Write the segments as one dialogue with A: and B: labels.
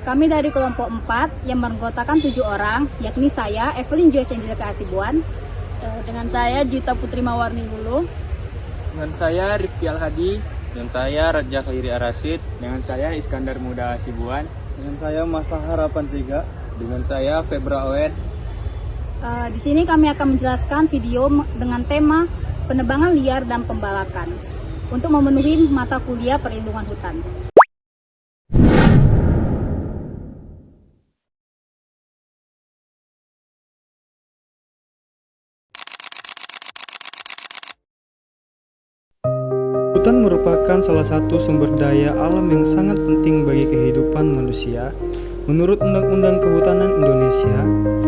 A: Kami dari kelompok 4 yang beranggotakan 7 orang, yakni saya, Evelyn Joyce Angelika Asibuan,
B: dengan saya Gita Putri Mawarni Hulu,
C: dengan saya Rifki Al-Hadi, dan saya Raja Khairi Arasid, dengan saya Iskandar Muda Asibuan,
D: dengan saya Masa Harapan Siga,
C: dengan saya Febra Owen.
A: Di sini kami akan menjelaskan video dengan tema penebangan liar dan pembalakan untuk memenuhi mata kuliah perlindungan hutan.
D: Hutan merupakan salah satu sumber daya alam yang sangat penting bagi kehidupan manusia. Menurut Undang-Undang Kehutanan Indonesia,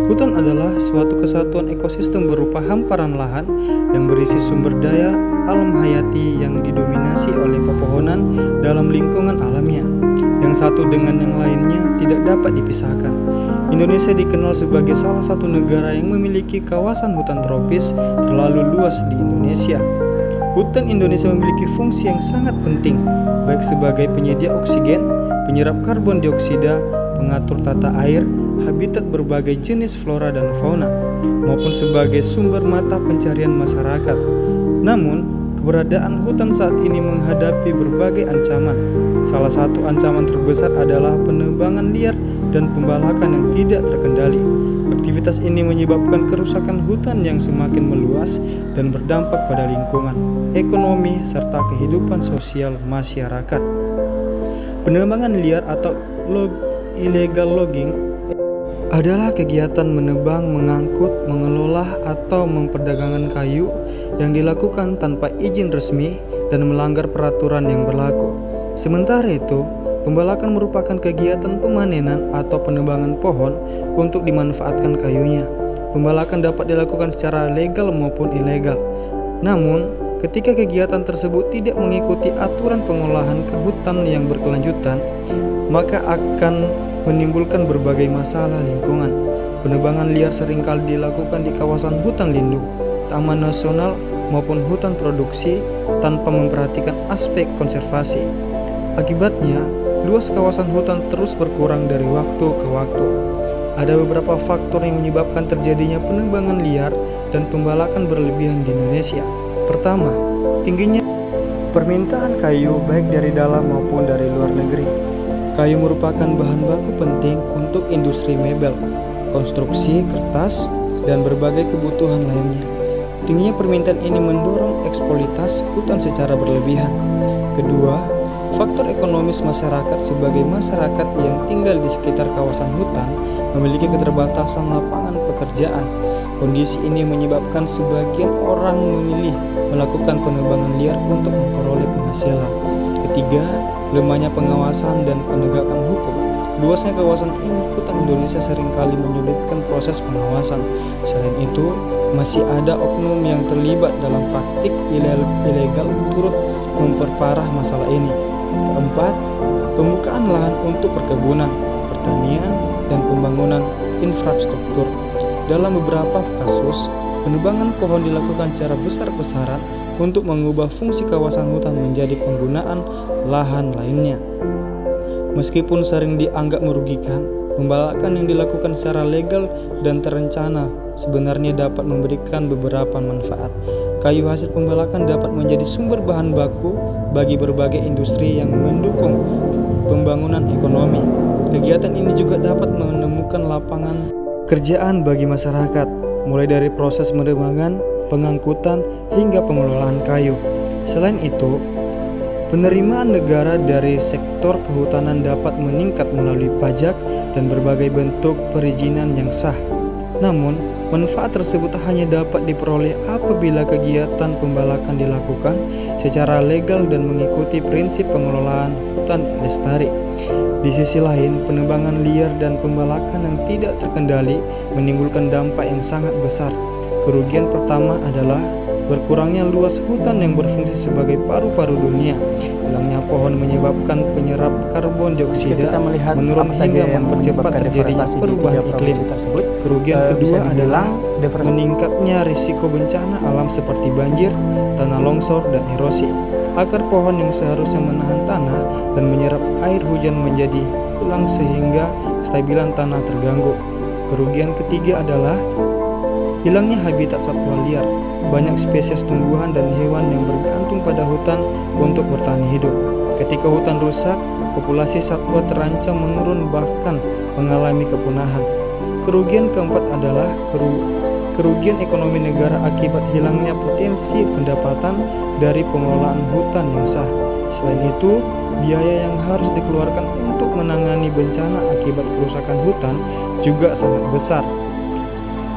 D: hutan adalah suatu kesatuan ekosistem berupa hamparan lahan yang berisi sumber daya alam hayati yang didominasi oleh pepohonan dalam lingkungan alamnya, yang satu dengan yang lainnya tidak dapat dipisahkan. Indonesia dikenal sebagai salah satu negara yang memiliki kawasan hutan tropis terlalu luas di Indonesia. Hutan Indonesia memiliki fungsi yang sangat penting, baik sebagai penyedia oksigen, penyerap karbon dioksida, pengatur tata air, habitat berbagai jenis flora dan fauna, maupun sebagai sumber mata pencarian masyarakat. Namun, keberadaan hutan saat ini menghadapi berbagai ancaman. Salah satu ancaman terbesar adalah penebangan liar dan pembalakan yang tidak terkendali. Aktivitas ini menyebabkan kerusakan hutan yang semakin meluas dan berdampak pada lingkungan, ekonomi, serta kehidupan sosial masyarakat. Penebangan liar atau illegal logging adalah kegiatan menebang, mengangkut, mengelola, atau memperdagangkan kayu yang dilakukan tanpa izin resmi dan melanggar peraturan yang berlaku. Sementara itu, pembalakan merupakan kegiatan pemanenan atau penebangan pohon untuk dimanfaatkan kayunya. Pembalakan dapat dilakukan secara legal maupun ilegal. Namun, ketika kegiatan tersebut tidak mengikuti aturan pengolahan hutan yang berkelanjutan, maka akan menimbulkan berbagai masalah lingkungan. Penebangan liar seringkali dilakukan di kawasan hutan lindung, taman nasional, maupun hutan produksi tanpa memperhatikan aspek konservasi. Akibatnya, luas kawasan hutan terus berkurang dari waktu ke waktu. Ada beberapa faktor yang menyebabkan terjadinya penebangan liar dan pembalakan berlebihan di Indonesia. Pertama, tingginya permintaan kayu baik dari dalam maupun dari luar negeri. Kayu merupakan bahan baku penting untuk industri mebel, konstruksi, kertas, dan berbagai kebutuhan lainnya. Tingginya permintaan ini mendorong eksploitasi hutan secara berlebihan. Kedua, faktor ekonomis masyarakat sebagai masyarakat yang tinggal di sekitar kawasan hutan memiliki keterbatasan lapangan pekerjaan. Kondisi ini menyebabkan sebagian orang memilih melakukan penebangan liar untuk memperoleh penghasilan. Ketiga, lemahnya pengawasan dan penegakan hukum. Luasnya kawasan hutan Indonesia seringkali menyulitkan proses pengawasan. Selain itu, masih ada oknum yang terlibat dalam praktik ilegal turut memperparah masalah ini. Keempat, pembukaan lahan untuk perkebunan, pertanian, dan pembangunan infrastruktur. Dalam beberapa kasus, penebangan pohon dilakukan secara besar-besaran untuk mengubah fungsi kawasan hutan menjadi penggunaan lahan lainnya. Meskipun sering dianggap merugikan, pembalakan yang dilakukan secara legal dan terencana sebenarnya dapat memberikan beberapa manfaat. Kayu hasil pembalakan dapat menjadi sumber bahan baku bagi berbagai industri yang mendukung pembangunan ekonomi. Kegiatan ini juga dapat menemukan lapangan kerjaan bagi masyarakat, mulai dari proses penebangan, pengangkutan, hingga pengelolaan kayu. Selain itu, penerimaan negara dari sektor kehutanan dapat meningkat melalui pajak dan berbagai bentuk perizinan yang sah. Namun, manfaat tersebut hanya dapat diperoleh apabila kegiatan pembalakan dilakukan secara legal dan mengikuti prinsip pengelolaan hutan lestari. Di sisi lain, penebangan liar dan pembalakan yang tidak terkendali menimbulkan dampak yang sangat besar. Kerugian pertama adalah berkurangnya luas hutan yang berfungsi sebagai paru-paru dunia. Hilangnya pohon menyebabkan penyerap karbon dioksida menurun hingga mempercepat terjadinya perubahan iklim. Kerugian kedua adalah meningkatnya risiko bencana alam seperti banjir, tanah longsor, dan erosi. Akar pohon yang seharusnya menahan tanah dan menyerap air hujan menjadi hilang sehingga kestabilan tanah terganggu. Kerugian ketiga adalah hilangnya habitat satwa liar. Banyak spesies tumbuhan dan hewan yang bergantung pada hutan untuk bertahan hidup. Ketika hutan rusak, populasi satwa terancam menurun bahkan mengalami kepunahan. Kerugian keempat adalah kerugian ekonomi negara akibat hilangnya potensi pendapatan dari pengelolaan hutan yang sah. Selain itu, biaya yang harus dikeluarkan untuk menangani bencana akibat kerusakan hutan juga sangat besar.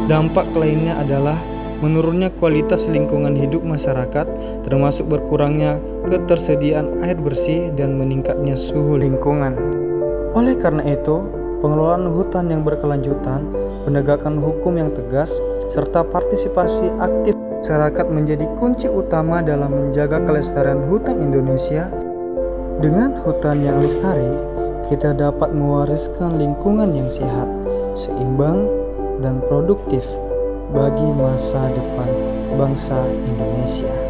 D: Dampak lainnya adalah menurunnya kualitas lingkungan hidup masyarakat, termasuk berkurangnya ketersediaan air bersih dan meningkatnya suhu lingkungan. Oleh karena itu, pengelolaan hutan yang berkelanjutan, penegakan hukum yang tegas, serta partisipasi aktif masyarakat menjadi kunci utama dalam menjaga kelestarian hutan Indonesia. Dengan hutan yang lestari, kita dapat mewariskan lingkungan yang sehat, seimbang, dan produktif bagi masa depan bangsa Indonesia.